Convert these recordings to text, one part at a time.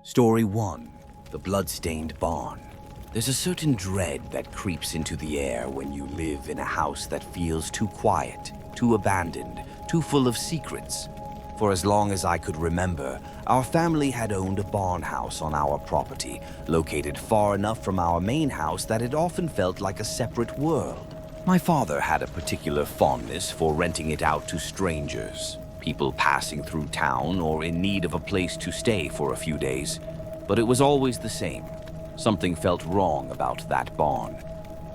Story 1. The Bloodstained Barn. There's a certain dread that creeps into the air when you live in a house that feels too quiet, too abandoned, too full of secrets. For as long as I could remember, our family had owned a barn house on our property, located far enough from our main house that it often felt like a separate world. My father had a particular fondness for renting it out to strangers, people passing through town or in need of a place to stay for a few days. But it was always the same. Something felt wrong about that barn.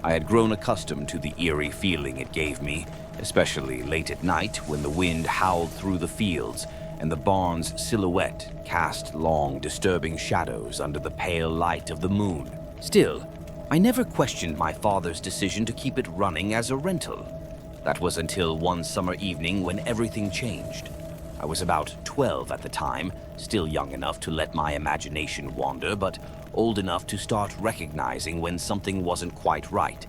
I had grown accustomed to the eerie feeling it gave me, especially late at night when the wind howled through the fields and the barn's silhouette cast long, disturbing shadows under the pale light of the moon. Still, I never questioned my father's decision to keep it running as a rental. That was until one summer evening when everything changed. I was about 12 at the time, still young enough to let my imagination wander, but old enough to start recognizing when something wasn't quite right.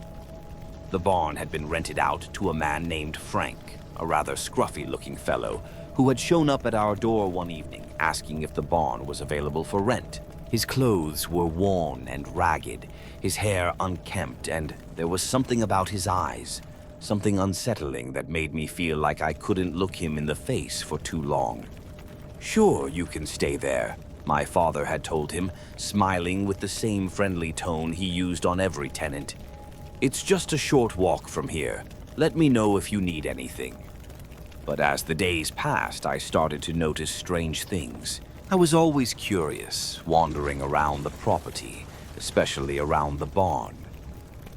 The barn had been rented out to a man named Frank, a rather scruffy-looking fellow, who had shown up at our door one evening asking if the barn was available for rent. His clothes were worn and ragged, his hair unkempt, and there was something about his eyes, something unsettling that made me feel like I couldn't look him in the face for too long. "Sure, you can stay there," my father had told him, smiling with the same friendly tone he used on every tenant. "It's just a short walk from here. Let me know if you need anything." But as the days passed, I started to notice strange things. I was always curious, wandering around the property, especially around the barn.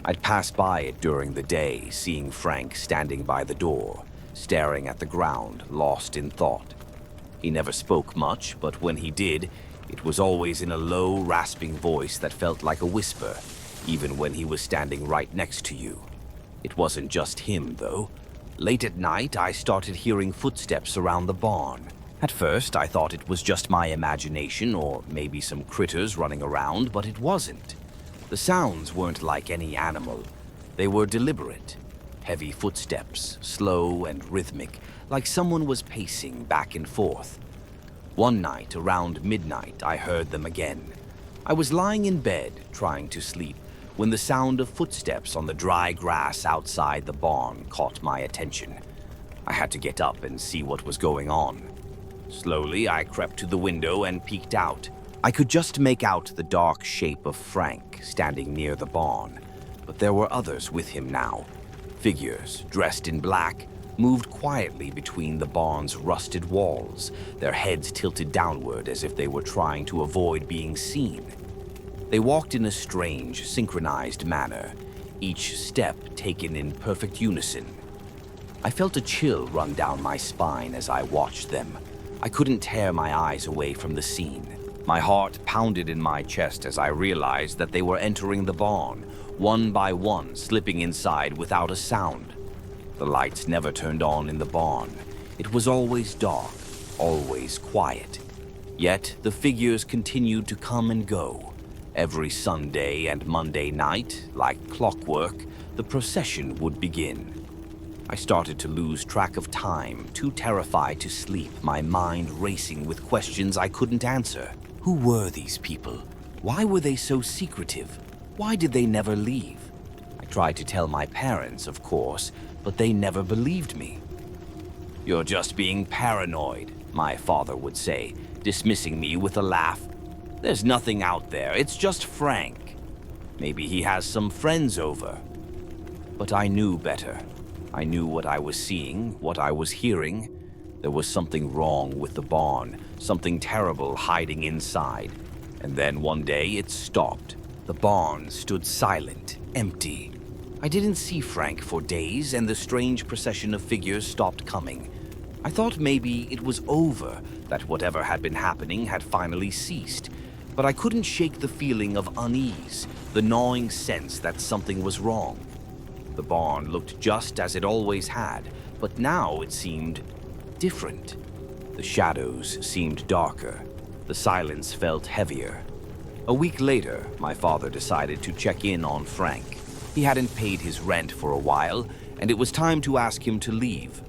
I'd pass by it during the day, seeing Frank standing by the door, staring at the ground, lost in thought. He never spoke much, but when he did, it was always in a low, rasping voice that felt like a whisper, even when he was standing right next to you. It wasn't just him, though. Late at night, I started hearing footsteps around the barn. At first, I thought it was just my imagination or maybe some critters running around, but it wasn't. The sounds weren't like any animal. They were deliberate. Heavy footsteps, slow and rhythmic, like someone was pacing back and forth. One night, around midnight, I heard them again. I was lying in bed, trying to sleep, when the sound of footsteps on the dry grass outside the barn caught my attention. I had to get up and see what was going on. Slowly, I crept to the window and peeked out. I could just make out the dark shape of Frank standing near the barn, but there were others with him now. Figures, dressed in black, moved quietly between the barn's rusted walls, their heads tilted downward as if they were trying to avoid being seen. They walked in a strange, synchronized manner, each step taken in perfect unison. I felt a chill run down my spine as I watched them. I couldn't tear my eyes away from the scene. My heart pounded in my chest as I realized that they were entering the barn, one by one, slipping inside without a sound. The lights never turned on in the barn. It was always dark, always quiet. Yet the figures continued to come and go. Every Sunday and Monday night, like clockwork, the procession would begin. I started to lose track of time, too terrified to sleep, my mind racing with questions I couldn't answer. Who were these people? Why were they so secretive? Why did they never leave? I tried to tell my parents, of course, but they never believed me. "You're just being paranoid," my father would say, dismissing me with a laugh. "There's nothing out there, it's just Frank. Maybe he has some friends over." But I knew better. I knew what I was seeing, what I was hearing. There was something wrong with the barn, something terrible hiding inside. And then one day it stopped. The barn stood silent, empty. I didn't see Frank for days, and the strange procession of figures stopped coming. I thought maybe it was over, that whatever had been happening had finally ceased. But I couldn't shake the feeling of unease, the gnawing sense that something was wrong. The barn looked just as it always had, but now it seemed different. The shadows seemed darker. The silence felt heavier. A week later, my father decided to check in on Frank. He hadn't paid his rent for a while, and it was time to ask him to leave.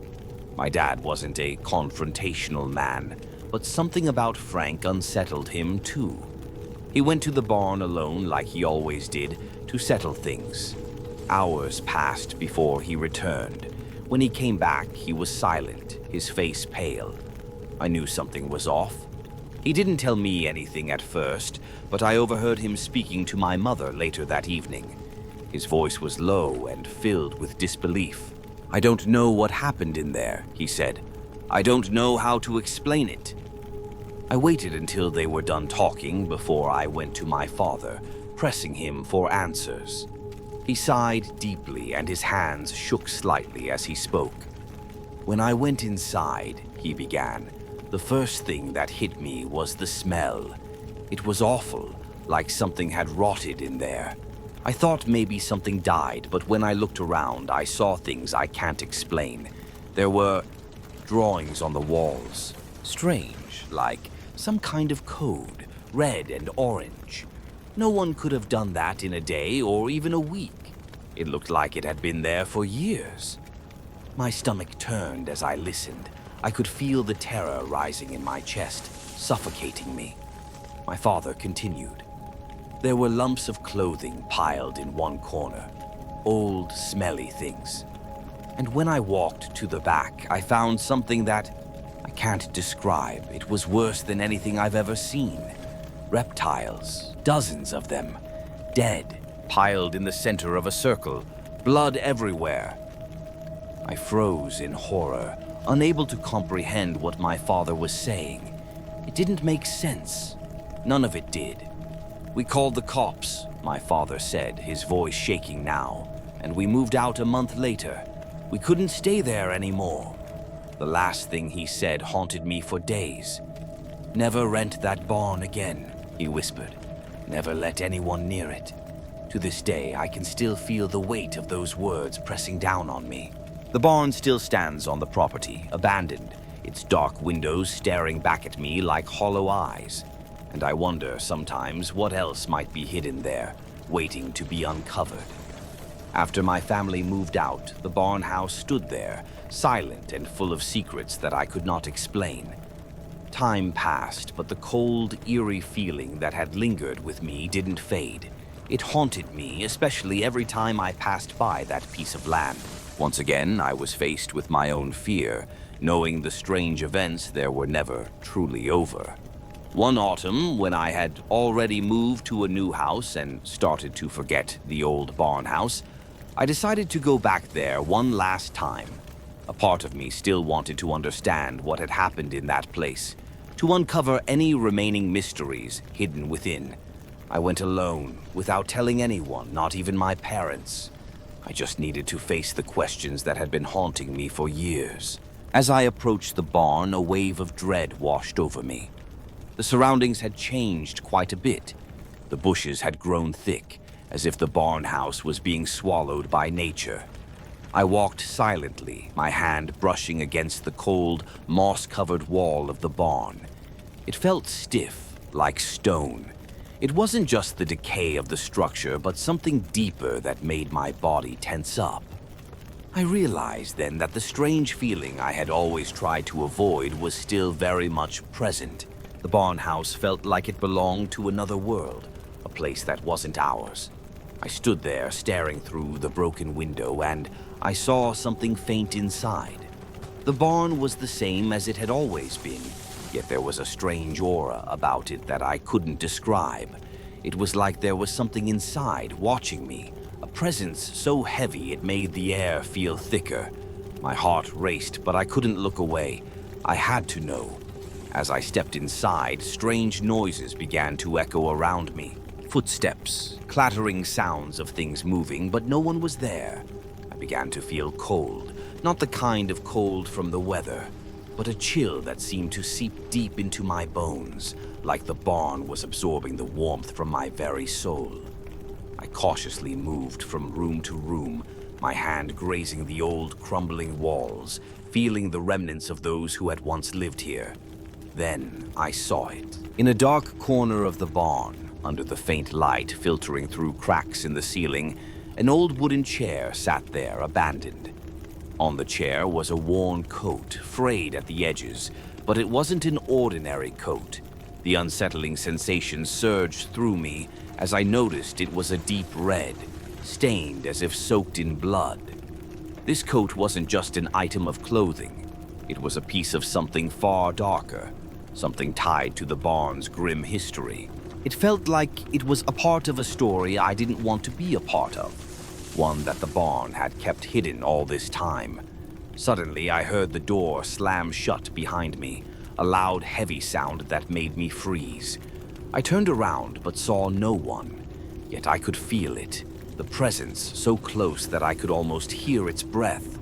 My dad wasn't a confrontational man, but something about Frank unsettled him too. He went to the barn alone like he always did to settle things. Hours passed before he returned. When he came back, he was silent, his face pale. I knew something was off. He didn't tell me anything at first, but I overheard him speaking to my mother later that evening. His voice was low and filled with disbelief. "I don't know what happened in there," he said. "I don't know how to explain it." I waited until they were done talking before I went to my father, pressing him for answers. He sighed deeply and his hands shook slightly as he spoke. "When I went inside," he began, "the first thing that hit me was the smell. It was awful, like something had rotted in there. I thought maybe something died, but when I looked around, I saw things I can't explain. There were drawings on the walls. Strange, like some kind of code, red and orange. No one could have done that in a day or even a week. It looked like it had been there for years." My stomach turned as I listened. I could feel the terror rising in my chest, suffocating me. My father continued. "There were lumps of clothing piled in one corner, old, smelly things. And when I walked to the back, I found something that I can't describe. It was worse than anything I've ever seen. Reptiles, dozens of them, dead, piled in the center of a circle, blood everywhere." I froze in horror, unable to comprehend what my father was saying. It didn't make sense. None of it did. "We called the cops," my father said, his voice shaking now, "and we moved out a month later. We couldn't stay there anymore." The last thing he said haunted me for days. "Never rent that barn again," he whispered. "Never let anyone near it." To this day, I can still feel the weight of those words pressing down on me. The barn still stands on the property, abandoned, its dark windows staring back at me like hollow eyes. And I wonder sometimes what else might be hidden there, waiting to be uncovered. After my family moved out, the barn house stood there, silent and full of secrets that I could not explain. Time passed, but the cold, eerie feeling that had lingered with me didn't fade. It haunted me, especially every time I passed by that piece of land. Once again, I was faced with my own fear, knowing the strange events there were never truly over. One autumn, when I had already moved to a new house and started to forget the old barn house, I decided to go back there one last time. A part of me still wanted to understand what had happened in that place, to uncover any remaining mysteries hidden within. I went alone, without telling anyone, not even my parents. I just needed to face the questions that had been haunting me for years. As I approached the barn, a wave of dread washed over me. The surroundings had changed quite a bit. The bushes had grown thick, as if the barn house was being swallowed by nature. I walked silently, my hand brushing against the cold, moss-covered wall of the barn. It felt stiff, like stone. It wasn't just the decay of the structure, but something deeper that made my body tense up. I realized then that the strange feeling I had always tried to avoid was still very much present. The barn house felt like it belonged to another world, a place that wasn't ours. I stood there staring through the broken window and I saw something faint inside. The barn was the same as it had always been, yet there was a strange aura about it that I couldn't describe. It was like there was something inside watching me, a presence so heavy it made the air feel thicker. My heart raced, but I couldn't look away. I had to know. As I stepped inside, strange noises began to echo around me. Footsteps, clattering sounds of things moving, but no one was there. I began to feel cold, not the kind of cold from the weather, but a chill that seemed to seep deep into my bones, like the barn was absorbing the warmth from my very soul. I cautiously moved from room to room, my hand grazing the old, crumbling walls, feeling the remnants of those who had once lived here. Then I saw it. In a dark corner of the barn, under the faint light filtering through cracks in the ceiling, an old wooden chair sat there, abandoned. On the chair was a worn coat, frayed at the edges, But it wasn't an ordinary coat. The unsettling sensation surged through me as I noticed it was a deep red, stained as if soaked in blood. This coat wasn't just an item of clothing. It was a piece of something far darker, something tied to the barn's grim history. It felt like it was a part of a story I didn't want to be a part of, one that the barn had kept hidden all this time. Suddenly, I heard the door slam shut behind me, a loud, heavy sound that made me freeze. I turned around but saw no one, yet I could feel it, the presence so close that I could almost hear its breath.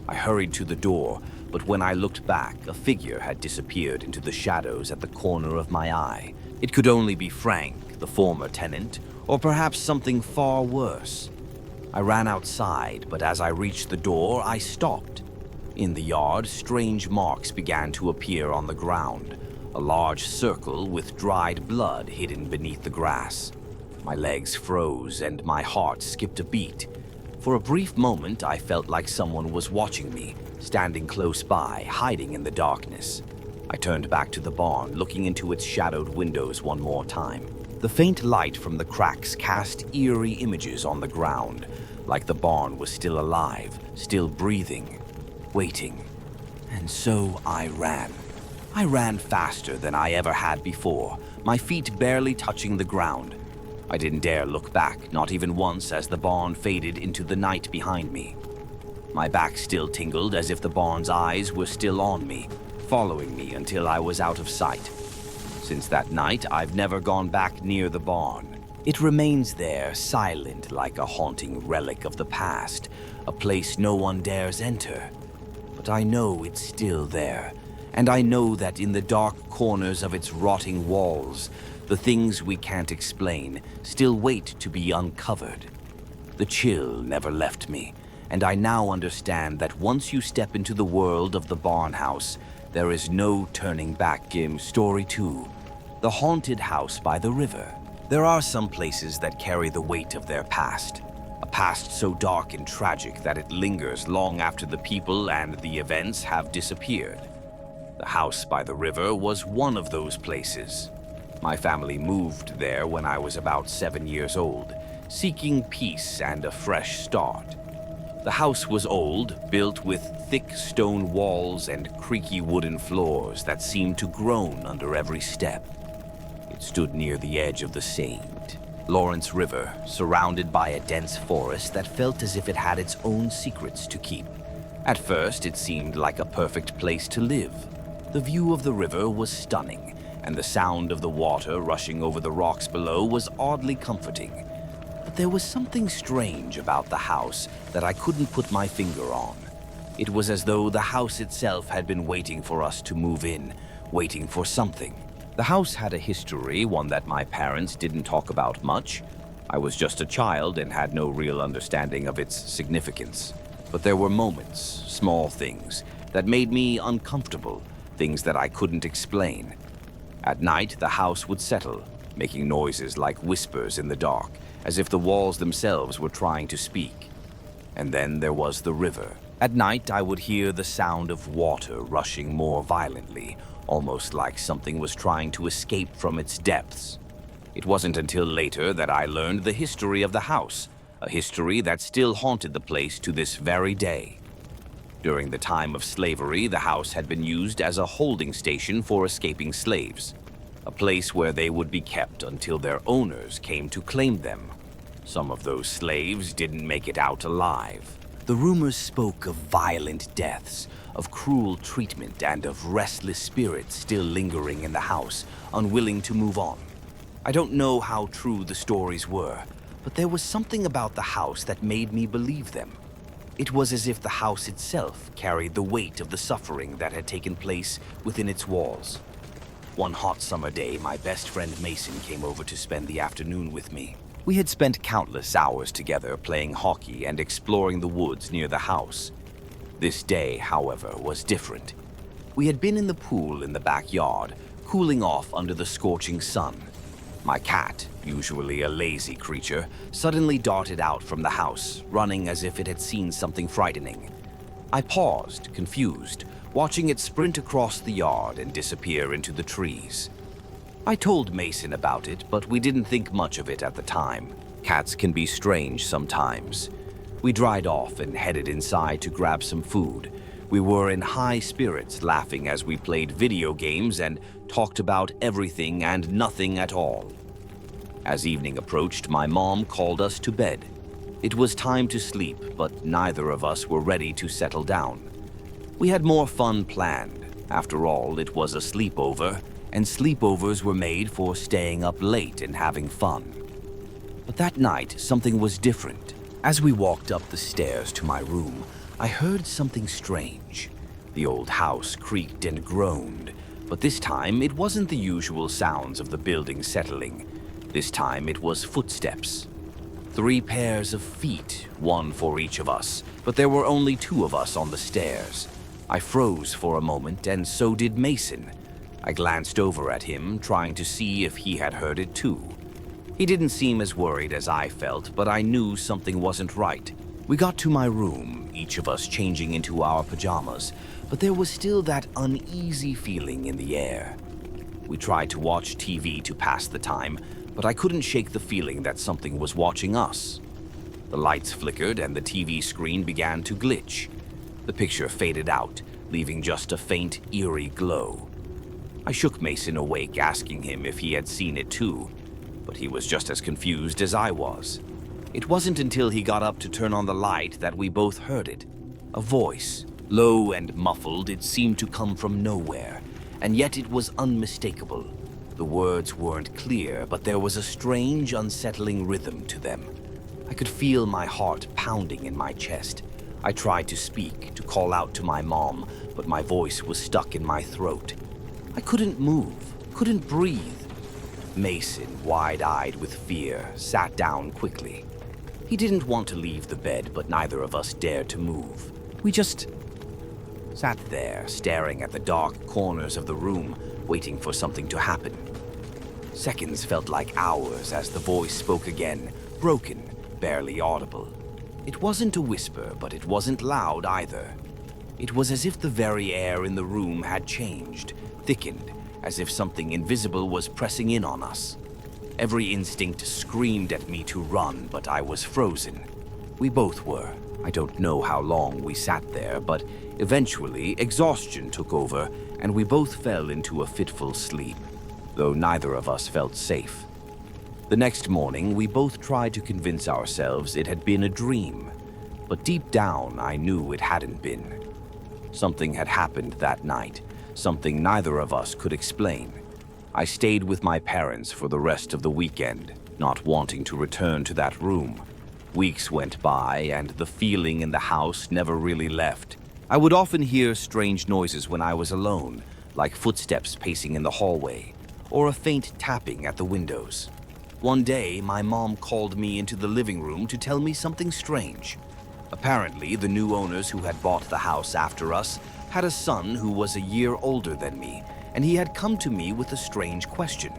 I hurried to the door, but when I looked back, a figure had disappeared into the shadows at the corner of my eye. It could only be Frank, the former tenant, or perhaps something far worse. I ran outside, but as I reached the door, I stopped. In the yard, strange marks began to appear on the ground, a large circle with dried blood hidden beneath the grass. My legs froze and my heart skipped a beat. For a brief moment, I felt like someone was watching me, standing close by, hiding in the darkness. I turned back to the barn, looking into its shadowed windows one more time. The faint light from the cracks cast eerie images on the ground, like the barn was still alive, still breathing, waiting. And so I ran. I ran faster than I ever had before, my feet barely touching the ground. I didn't dare look back, not even once, as the barn faded into the night behind me. My back still tingled as if the barn's eyes were still on me, following me until I was out of sight. Since that night, I've never gone back near the barn. It remains there, silent like a haunting relic of the past, a place no one dares enter. But I know it's still there, and I know that in the dark corners of its rotting walls, the things we can't explain still wait to be uncovered. The chill never left me, and I now understand that once you step into the world of the barn house, there is no turning back. Story 2. The Haunted House by the River. There are some places that carry the weight of their past, a past so dark and tragic that it lingers long after the people and the events have disappeared. The house by the river was one of those places. My family moved there when I was about 7 years old, seeking peace and a fresh start. The house was old, built with thick stone walls and creaky wooden floors that seemed to groan under every step. It stood near the edge of the St. Lawrence River, surrounded by a dense forest that felt as if it had its own secrets to keep. At first, it seemed like a perfect place to live. The view of the river was stunning, and the sound of the water rushing over the rocks below was oddly comforting. But there was something strange about the house that I couldn't put my finger on. It was as though the house itself had been waiting for us to move in, waiting for something. The house had a history, one that my parents didn't talk about much. I was just a child and had no real understanding of its significance. But there were moments, small things, that made me uncomfortable, things that I couldn't explain. At night, the house would settle, making noises like whispers in the dark, as if the walls themselves were trying to speak. And then there was the river. At night, I would hear the sound of water rushing more violently, almost like something was trying to escape from its depths. It wasn't until later that I learned the history of the house, a history that still haunted the place to this very day. During the time of slavery, the house had been used as a holding station for escaping slaves, a place where they would be kept until their owners came to claim them. Some of those slaves didn't make it out alive. The rumors spoke of violent deaths, of cruel treatment, and of restless spirits still lingering in the house, unwilling to move on. I don't know how true the stories were, but there was something about the house that made me believe them. It was as if the house itself carried the weight of the suffering that had taken place within its walls. One hot summer day, my best friend Mason came over to spend the afternoon with me. We had spent countless hours together playing hockey and exploring the woods near the house. This day, however, was different. We had been in the pool in the backyard, cooling off under the scorching sun. My cat, usually a lazy creature, suddenly darted out from the house, running as if it had seen something frightening. I paused, confused, watching it sprint across the yard and disappear into the trees. I told Mason about it, but we didn't think much of it at the time. Cats can be strange sometimes. We dried off and headed inside to grab some food. We were in high spirits, laughing as we played video games and talked about everything and nothing at all. As evening approached, my mom called us to bed. It was time to sleep, but neither of us were ready to settle down. We had more fun planned. After all, it was a sleepover, and sleepovers were made for staying up late and having fun. But that night, something was different. As we walked up the stairs to my room, I heard something strange. The old house creaked and groaned, but this time it wasn't the usual sounds of the building settling. This time it was footsteps. 3 pairs of feet, one for each of us, but there were only 2 of us on the stairs. I froze for a moment, and so did Mason. I glanced over at him, trying to see if he had heard it too. He didn't seem as worried as I felt, but I knew something wasn't right. We got to my room, each of us changing into our pajamas, but there was still that uneasy feeling in the air. We tried to watch TV to pass the time, but I couldn't shake the feeling that something was watching us. The lights flickered and the TV screen began to glitch. The picture faded out, leaving just a faint, eerie glow. I shook Mason awake, asking him if he had seen it too, but he was just as confused as I was. It wasn't until he got up to turn on the light that we both heard it. A voice, low and muffled, it seemed to come from nowhere, and yet it was unmistakable. The words weren't clear, but there was a strange, unsettling rhythm to them. I could feel my heart pounding in my chest. I tried to speak, to call out to my mom, but my voice was stuck in my throat. I couldn't move, couldn't breathe. Mason, wide-eyed with fear, sat down quickly. He didn't want to leave the bed, but neither of us dared to move. We just sat there, staring at the dark corners of the room, waiting for something to happen. Seconds felt like hours as the voice spoke again, broken, barely audible. It wasn't a whisper, but it wasn't loud either. It was as if the very air in the room had changed, thickened, as if something invisible was pressing in on us. Every instinct screamed at me to run, but I was frozen. We both were. I don't know how long we sat there, but eventually exhaustion took over, and we both fell into a fitful sleep, though neither of us felt safe. The next morning, we both tried to convince ourselves it had been a dream, but deep down I knew it hadn't been. Something had happened that night, something neither of us could explain. I stayed with my parents for the rest of the weekend, not wanting to return to that room. Weeks went by, and the feeling in the house never really left. I would often hear strange noises when I was alone, like footsteps pacing in the hallway, or a faint tapping at the windows. One day, my mom called me into the living room to tell me something strange. Apparently, the new owners who had bought the house after us had a son who was a year older than me, and he had come to me with a strange question.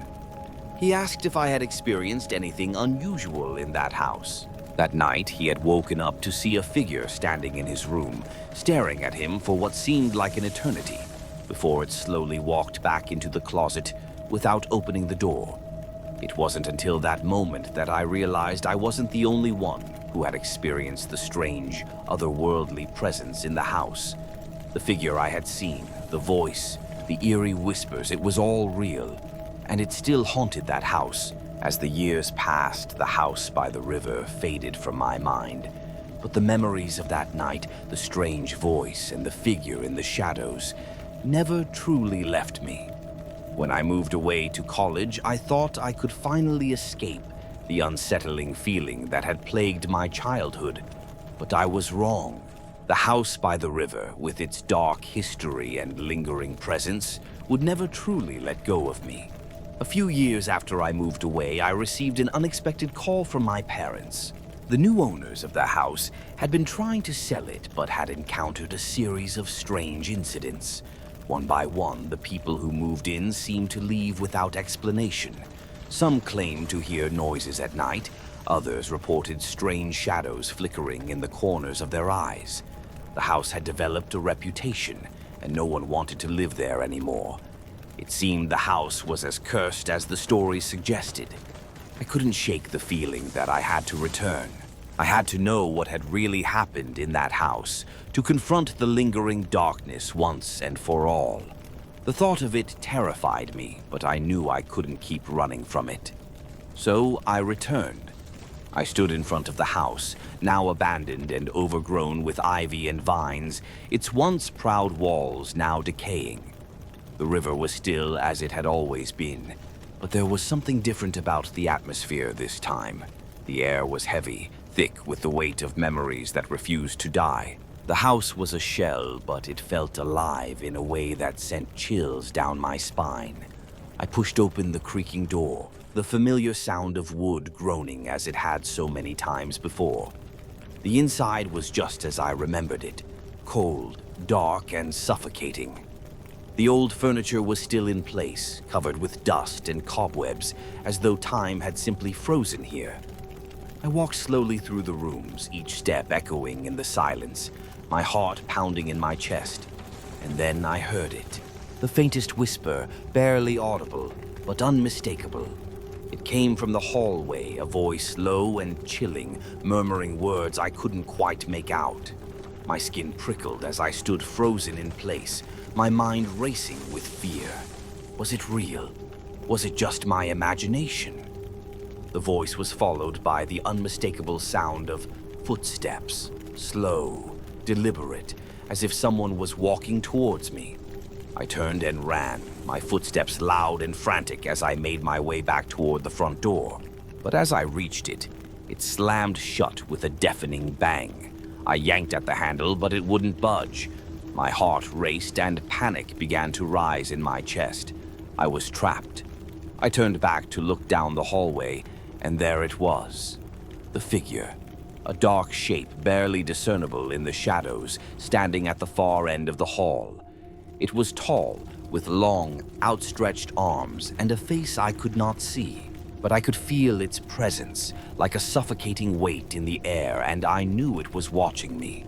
He asked if I had experienced anything unusual in that house. That night, he had woken up to see a figure standing in his room, staring at him for what seemed like an eternity, before it slowly walked back into the closet without opening the door. It wasn't until that moment that I realized I wasn't the only one who had experienced the strange, otherworldly presence in the house. The figure I had seen, the voice, the eerie whispers, it was all real, and it still haunted that house. As the years passed, the house by the river faded from my mind, but the memories of that night, the strange voice and the figure in the shadows, never truly left me. When I moved away to college, I thought I could finally escape the unsettling feeling that had plagued my childhood, but I was wrong. The house by the river, with its dark history and lingering presence, would never truly let go of me. A few years after I moved away, I received an unexpected call from my parents. The new owners of the house had been trying to sell it, but had encountered a series of strange incidents. One by one, the people who moved in seemed to leave without explanation. Some claimed to hear noises at night, others reported strange shadows flickering in the corners of their eyes. The house had developed a reputation, and no one wanted to live there anymore. It seemed the house was as cursed as the story suggested. I couldn't shake the feeling that I had to return. I had to know what had really happened in that house, to confront the lingering darkness once and for all. The thought of it terrified me, but I knew I couldn't keep running from it. So I returned. I stood in front of the house, now abandoned and overgrown with ivy and vines, its once proud walls now decaying. The river was still as it had always been, but there was something different about the atmosphere this time. The air was heavy, thick with the weight of memories that refused to die. The house was a shell, but it felt alive in a way that sent chills down my spine. I pushed open the creaking door, the familiar sound of wood groaning as it had so many times before. The inside was just as I remembered it, cold, dark, and suffocating. The old furniture was still in place, covered with dust and cobwebs, as though time had simply frozen here. I walked slowly through the rooms, each step echoing in the silence, my heart pounding in my chest. And then I heard it. The faintest whisper, barely audible, but unmistakable. It came from the hallway, a voice low and chilling, murmuring words I couldn't quite make out. My skin prickled as I stood frozen in place, my mind racing with fear. Was it real? Was it just my imagination? The voice was followed by the unmistakable sound of footsteps, slow, deliberate, as if someone was walking towards me. I turned and ran, my footsteps loud and frantic as I made my way back toward the front door. But as I reached it, it slammed shut with a deafening bang. I yanked at the handle, but it wouldn't budge. My heart raced and panic began to rise in my chest. I was trapped. I turned back to look down the hallway, and there it was. The figure. A dark shape barely discernible in the shadows, standing at the far end of the hall. It was tall, with long, outstretched arms and a face I could not see. But I could feel its presence, like a suffocating weight in the air, and I knew it was watching me.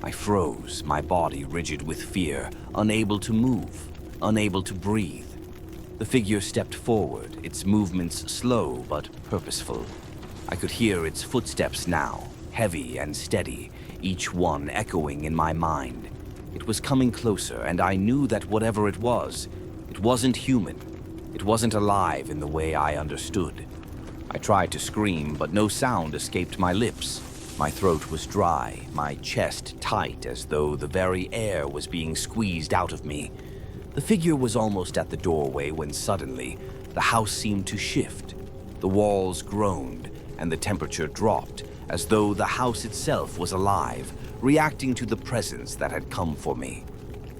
I froze, my body rigid with fear, unable to move, unable to breathe. The figure stepped forward, its movements slow but purposeful. I could hear its footsteps now, heavy and steady, each one echoing in my mind. It was coming closer, and I knew that whatever it wasn't human. It wasn't alive in the way I understood. I tried to scream, but no sound escaped my lips. My throat was dry, my chest tight as though the very air was being squeezed out of me. The figure was almost at the doorway when suddenly, the house seemed to shift. The walls groaned, and the temperature dropped, as though the house itself was alive, reacting to the presence that had come for me.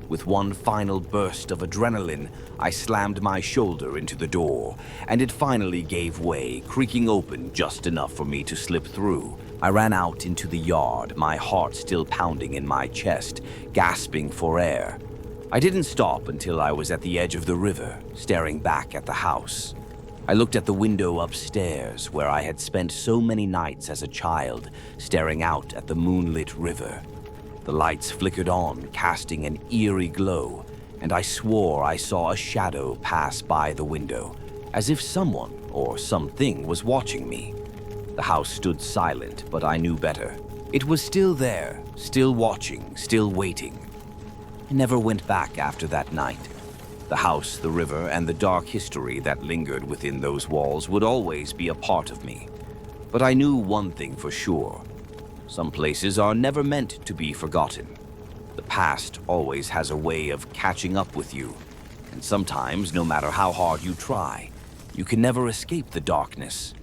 With one final burst of adrenaline, I slammed my shoulder into the door, and it finally gave way, creaking open just enough for me to slip through. I ran out into the yard, my heart still pounding in my chest, gasping for air. I didn't stop until I was at the edge of the river, staring back at the house. I looked at the window upstairs, where I had spent so many nights as a child, staring out at the moonlit river. The lights flickered on, casting an eerie glow, and I swore I saw a shadow pass by the window, as if someone or something was watching me. The house stood silent, but I knew better. It was still there, still watching, still waiting. I never went back after that night. The house, the river, and the dark history that lingered within those walls would always be a part of me. But I knew one thing for sure. Some places are never meant to be forgotten. The past always has a way of catching up with you, and sometimes, no matter how hard you try, you can never escape the darkness.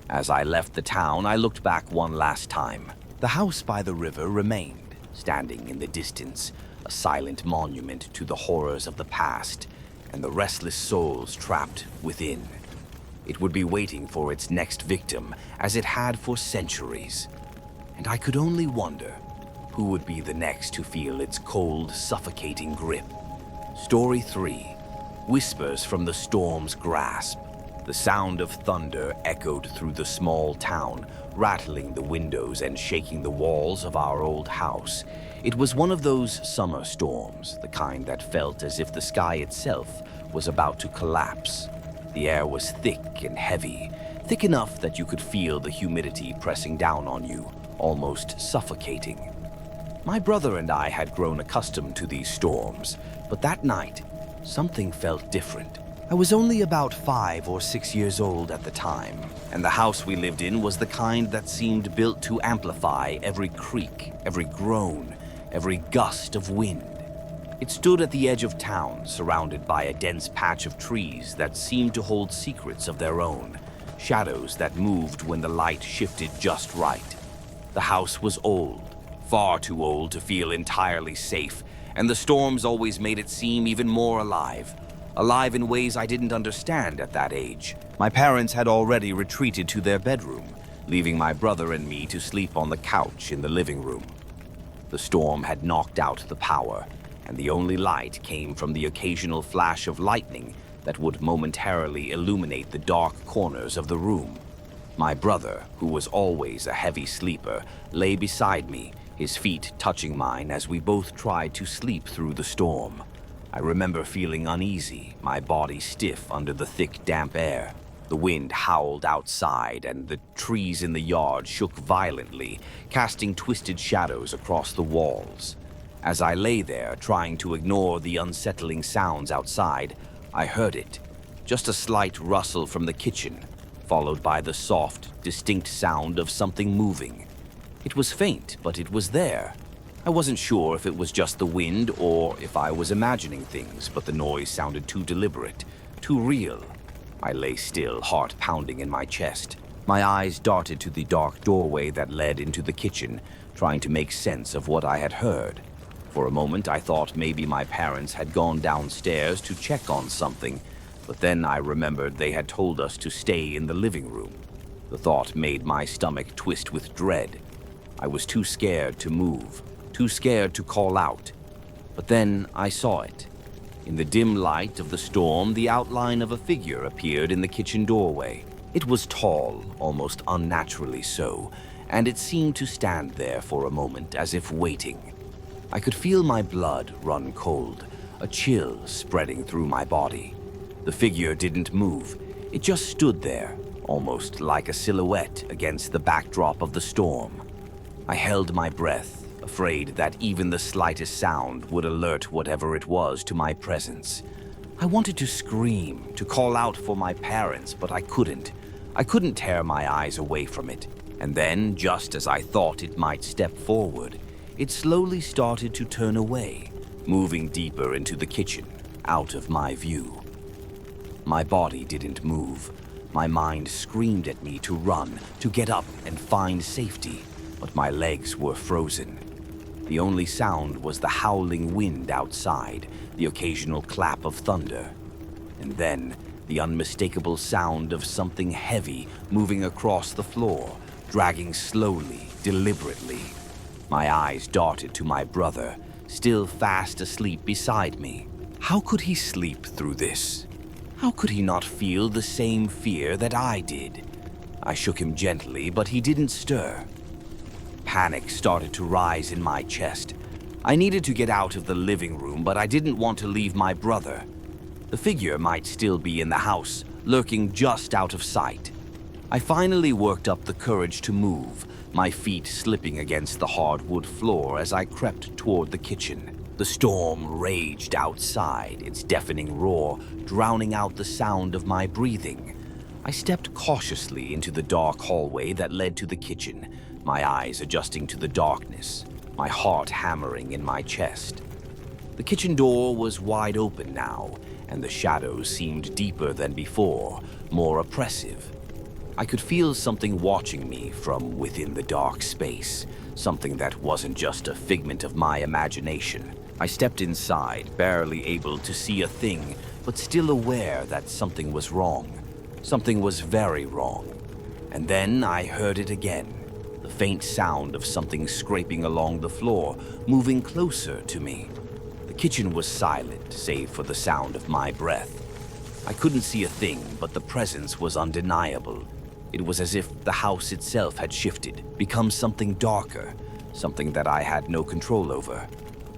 As I left the town, I looked back one last time. The house by the river remained, standing in the distance, a silent monument to the horrors of the past and the restless souls trapped within. It would be waiting for its next victim, as it had for centuries. And I could only wonder who would be the next to feel its cold, suffocating grip. Story 3: Whispers from the Storm's Grasp. The sound of thunder echoed through the small town, rattling the windows and shaking the walls of our old house. It was one of those summer storms, the kind that felt as if the sky itself was about to collapse. The air was thick and heavy, thick enough that you could feel the humidity pressing down on you, almost suffocating. My brother and I had grown accustomed to these storms, but that night, something felt different. I was only about 5 or 6 years old at the time, and the house we lived in was the kind that seemed built to amplify every creak, every groan, every gust of wind. It stood at the edge of town, surrounded by a dense patch of trees that seemed to hold secrets of their own, shadows that moved when the light shifted just right. The house was old, far too old to feel entirely safe, and the storms always made it seem even more alive. Alive in ways I didn't understand at that age. My parents had already retreated to their bedroom, leaving my brother and me to sleep on the couch in the living room. The storm had knocked out the power, and the only light came from the occasional flash of lightning that would momentarily illuminate the dark corners of the room. My brother, who was always a heavy sleeper, lay beside me, his feet touching mine as we both tried to sleep through the storm. I remember feeling uneasy, my body stiff under the thick, damp air. The wind howled outside, and the trees in the yard shook violently, casting twisted shadows across the walls. As I lay there, trying to ignore the unsettling sounds outside, I heard it. Just a slight rustle from the kitchen, followed by the soft, distinct sound of something moving. It was faint, but it was there. I wasn't sure if it was just the wind or if I was imagining things, but the noise sounded too deliberate, too real. I lay still, heart pounding in my chest. My eyes darted to the dark doorway that led into the kitchen, trying to make sense of what I had heard. For a moment, I thought maybe my parents had gone downstairs to check on something, but then I remembered they had told us to stay in the living room. The thought made my stomach twist with dread. I was too scared to move, too scared to call out. But then I saw it. In the dim light of the storm, the outline of a figure appeared in the kitchen doorway. It was tall, almost unnaturally so, and it seemed to stand there for a moment as if waiting. I could feel my blood run cold, a chill spreading through my body. The figure didn't move. It just stood there, almost like a silhouette against the backdrop of the storm. I held my breath, afraid that even the slightest sound would alert whatever it was to my presence. I wanted to scream, to call out for my parents, but I couldn't. I couldn't tear my eyes away from it. And then, just as I thought it might step forward, it slowly started to turn away, moving deeper into the kitchen, out of my view. My body didn't move. My mind screamed at me to run, to get up and find safety, but my legs were frozen. The only sound was the howling wind outside, the occasional clap of thunder. And then, the unmistakable sound of something heavy moving across the floor, dragging slowly, deliberately. My eyes darted to my brother, still fast asleep beside me. How could he sleep through this? How could he not feel the same fear that I did? I shook him gently, but he didn't stir. Panic started to rise in my chest. I needed to get out of the living room, but I didn't want to leave my brother. The figure might still be in the house, lurking just out of sight. I finally worked up the courage to move, my feet slipping against the hardwood floor as I crept toward the kitchen. The storm raged outside, its deafening roar drowning out the sound of my breathing. I stepped cautiously into the dark hallway that led to the kitchen, my eyes adjusting to the darkness, my heart hammering in my chest. The kitchen door was wide open now, and the shadows seemed deeper than before, more oppressive. I could feel something watching me from within the dark space, something that wasn't just a figment of my imagination. I stepped inside, barely able to see a thing, but still aware that something was wrong. Something was very wrong. And then I heard it again, the faint sound of something scraping along the floor, moving closer to me. The kitchen was silent, save for the sound of my breath. I couldn't see a thing, but the presence was undeniable. It was as if the house itself had shifted, become something darker, something that I had no control over.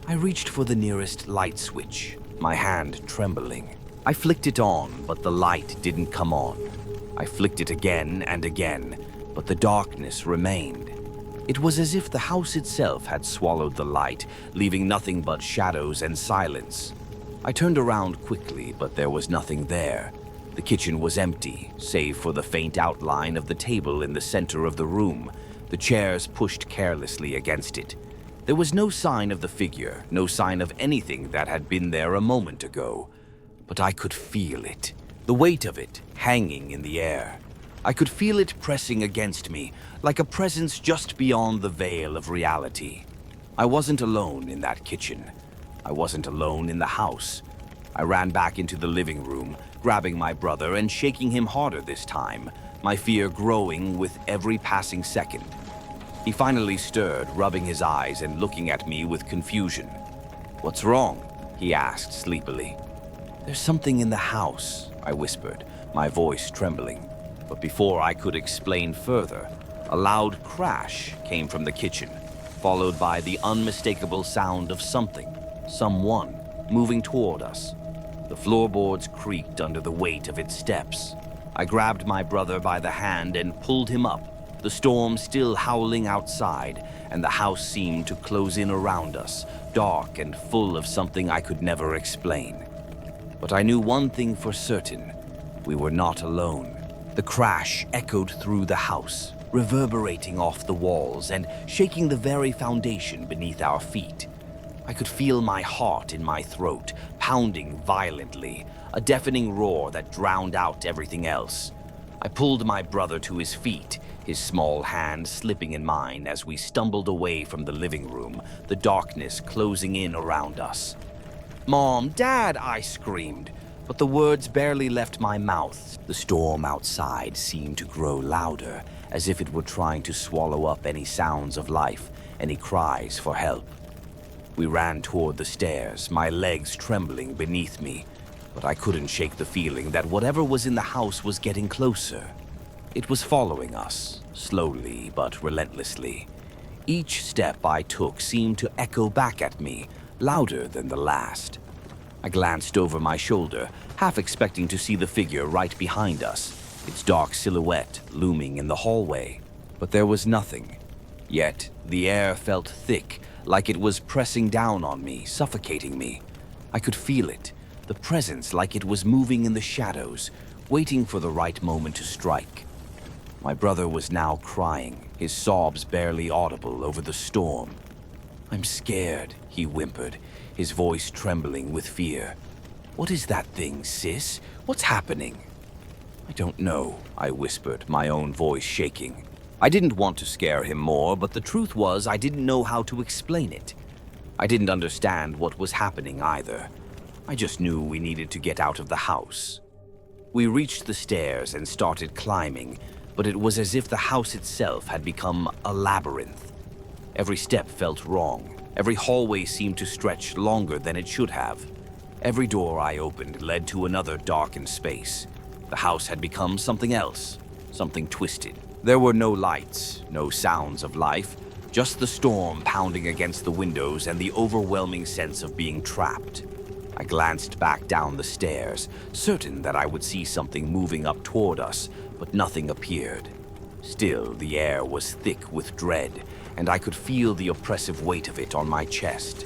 I reached for the nearest light switch, my hand trembling. I flicked it on, but the light didn't come on. I flicked it again and again, but the darkness remained. It was as if the house itself had swallowed the light, leaving nothing but shadows and silence. I turned around quickly, but there was nothing there. The kitchen was empty, save for the faint outline of the table in the center of the room, the chairs pushed carelessly against it. There was no sign of the figure, no sign of anything that had been there a moment ago. But I could feel it, the weight of it hanging in the air. I could feel it pressing against me, like a presence just beyond the veil of reality. I wasn't alone in that kitchen. I wasn't alone in the house. I ran back into the living room, grabbing my brother and shaking him harder this time, my fear growing with every passing second. He finally stirred, rubbing his eyes and looking at me with confusion. "What's wrong?" he asked sleepily. "There's something in the house," I whispered, my voice trembling. But before I could explain further, a loud crash came from the kitchen, followed by the unmistakable sound of someone, moving toward us. The floorboards creaked under the weight of its steps. I grabbed my brother by the hand and pulled him up, the storm still howling outside, and the house seemed to close in around us, dark and full of something I could never explain. But I knew one thing for certain: we were not alone. The crash echoed through the house, reverberating off the walls and shaking the very foundation beneath our feet. I could feel my heart in my throat, pounding violently, a deafening roar that drowned out everything else. I pulled my brother to his feet, his small hand slipping in mine as we stumbled away from the living room, the darkness closing in around us. "Mom, Dad!" I screamed, but the words barely left my mouth. The storm outside seemed to grow louder, as if it were trying to swallow up any sounds of life, any cries for help. We ran toward the stairs, my legs trembling beneath me, but I couldn't shake the feeling that whatever was in the house was getting closer. It was following us, slowly but relentlessly. Each step I took seemed to echo back at me, louder than the last. I glanced over my shoulder, half expecting to see the figure right behind us, its dark silhouette looming in the hallway. But there was nothing. Yet the air felt thick, like it was pressing down on me, suffocating me. I could feel it, the presence, like it was moving in the shadows, waiting for the right moment to strike. My brother was now crying, his sobs barely audible over the storm. "I'm scared," he whimpered, his voice trembling with fear. "What is that thing, sis? What's happening?" "I don't know," I whispered, my own voice shaking. I didn't want to scare him more, but the truth was I didn't know how to explain it. I didn't understand what was happening either. I just knew we needed to get out of the house. We reached the stairs and started climbing, but it was as if the house itself had become a labyrinth. Every step felt wrong. Every hallway seemed to stretch longer than it should have. Every door I opened led to another darkened space. The house had become something else, something twisted. There were no lights, no sounds of life, just the storm pounding against the windows and the overwhelming sense of being trapped. I glanced back down the stairs, certain that I would see something moving up toward us, but nothing appeared. Still, the air was thick with dread, and I could feel the oppressive weight of it on my chest.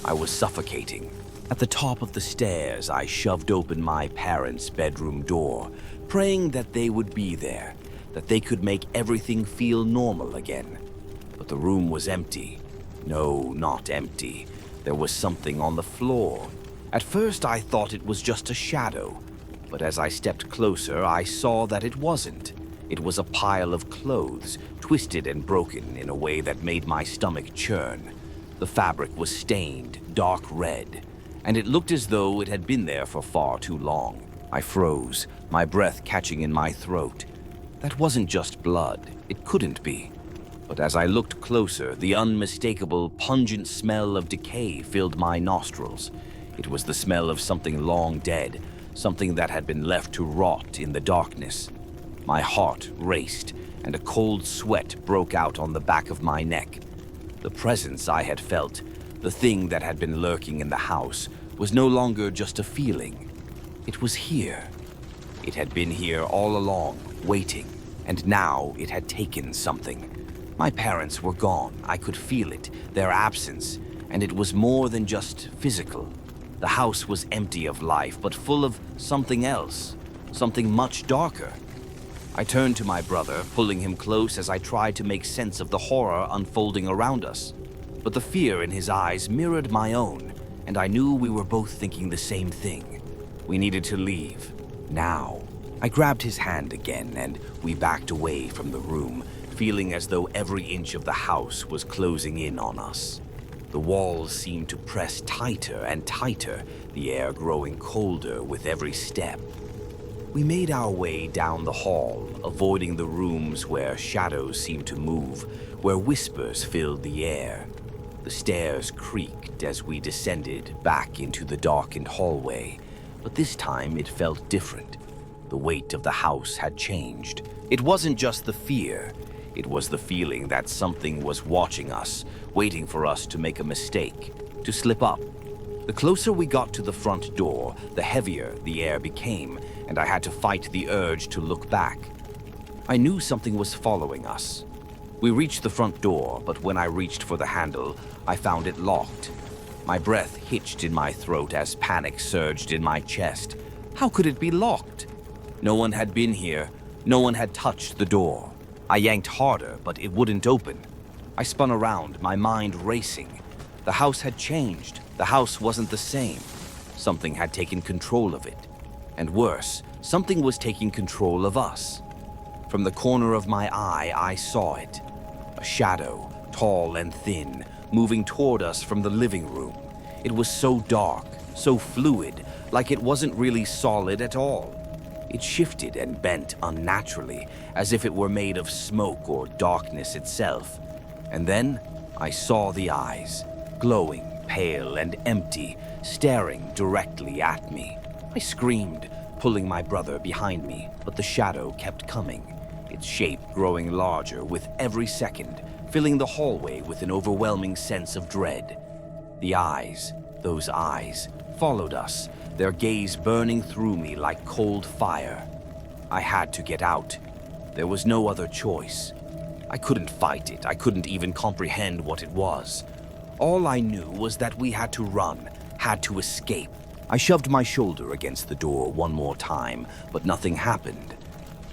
I was suffocating. At the top of the stairs, I shoved open my parents' bedroom door, praying that they would be there, that they could make everything feel normal again. But the room was empty. No, not empty. There was something on the floor. At first, I thought it was just a shadow, but as I stepped closer, I saw that it wasn't. It was a pile of clothes, twisted and broken in a way that made my stomach churn. The fabric was stained, dark red, and it looked as though it had been there for far too long. I froze, my breath catching in my throat. That wasn't just blood. It couldn't be. But as I looked closer, the unmistakable, pungent smell of decay filled my nostrils. It was the smell of something long dead, something that had been left to rot in the darkness. My heart raced, and a cold sweat broke out on the back of my neck. The presence I had felt, the thing that had been lurking in the house, was no longer just a feeling. It was here. It had been here all along, waiting, and now it had taken something. My parents were gone. I could feel it, their absence, and it was more than just physical. The house was empty of life, but full of something else, something much darker. I turned to my brother, pulling him close as I tried to make sense of the horror unfolding around us. But the fear in his eyes mirrored my own, and I knew we were both thinking the same thing. We needed to leave. Now. I grabbed his hand again, and we backed away from the room, feeling as though every inch of the house was closing in on us. The walls seemed to press tighter and tighter, the air growing colder with every step. We made our way down the hall, avoiding the rooms where shadows seemed to move, where whispers filled the air. The stairs creaked as we descended back into the darkened hallway, but this time it felt different. The weight of the house had changed. It wasn't just the fear. It was the feeling that something was watching us, waiting for us to make a mistake, to slip up. The closer we got to the front door, the heavier the air became, and I had to fight the urge to look back. I knew something was following us. We reached the front door, but when I reached for the handle, I found it locked. My breath hitched in my throat as panic surged in my chest. How could it be locked? No one had been here. No one had touched the door. I yanked harder, but it wouldn't open. I spun around, my mind racing. The house had changed. The house wasn't the same. Something had taken control of it. And worse, something was taking control of us. From the corner of my eye, I saw it. A shadow, tall and thin, moving toward us from the living room. It was so dark, so fluid, like it wasn't really solid at all. It shifted and bent unnaturally, as if it were made of smoke or darkness itself. And then I saw the eyes, glowing, pale and empty, staring directly at me. I screamed, pulling my brother behind me, but the shadow kept coming, its shape growing larger with every second, filling the hallway with an overwhelming sense of dread. The eyes, those eyes, followed us, their gaze burning through me like cold fire. I had to get out. There was no other choice. I couldn't fight it. I couldn't even comprehend what it was. All I knew was that we had to run, had to escape. I shoved my shoulder against the door one more time, but nothing happened.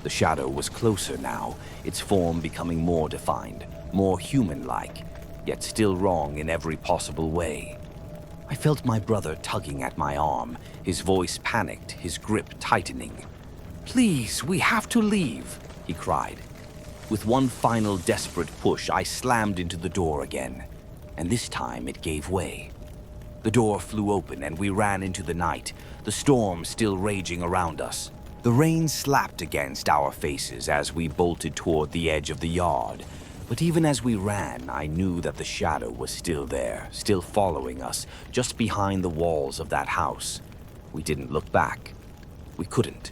The shadow was closer now, its form becoming more defined, more human-like, yet still wrong in every possible way. I felt my brother tugging at my arm, his voice panicked, his grip tightening. "Please, we have to leave," he cried. With one final desperate push, I slammed into the door again, and this time it gave way. The door flew open and we ran into the night, the storm still raging around us. The rain slapped against our faces as we bolted toward the edge of the yard. But even as we ran, I knew that the shadow was still there, still following us, just behind the walls of that house. We didn't look back. We couldn't.